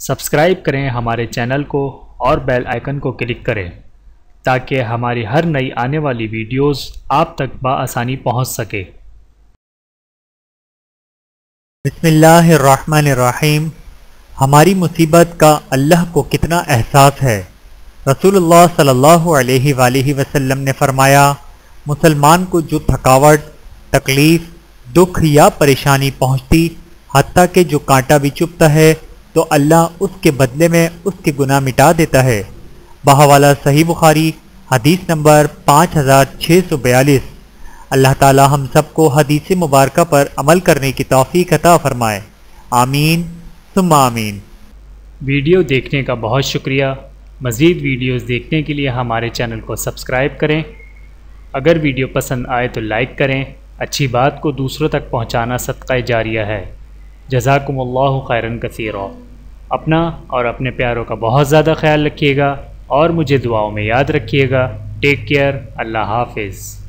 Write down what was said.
Subscribe کریں ہمارے channel کو اور بیل آئیکن کو کلک کریں تاکہ ہماری ہر نئی آنے والی ویڈیوز آپ تک بآسانی پہنچ سکے۔ بسم اللہ الرحمن الرحیم۔ ہماری مصیبت کا اللہ کو کتنا احساس ہے۔ رسول اللہ صلی اللہ علیہ وآلہ وسلم نے فرمایا، مسلمان کو جو تھکاوٹ، تکلیف، دکھ یا پریشانی پہنچتی، حتیٰ کہ جو کانٹا بھی چبھتا ہے تو اللہ اس کے بدلے میں اس کے گناہ مٹا دیتا ہے۔ بحوالہ صحیح بخاری، حدیث نمبر 5642۔ اللہ تعالی ہم سب کو حدیث مبارکہ پر عمل کرنے کی توفیق عطا فرمائے، آمین ثم آمین۔ ویڈیو دیکھنے کا بہت شکریہ۔ مزید ویڈیوز دیکھنے کے لیے ہمارے چینل کو سبسکرائب کریں۔ اگر ویڈیو پسند آئے تو لائک کریں۔ اچھی بات کو دوسروں تک پہنچانا صدقہ جاریہ ہے۔ جزاکم اللہ خیرا کثیرا۔ اپنا اور اپنے پیاروں کا بہت زیادہ خیال رکھیے گا اور مجھے دعاؤں میں یاد رکھیے گا۔ Take care. اللہ حافظ۔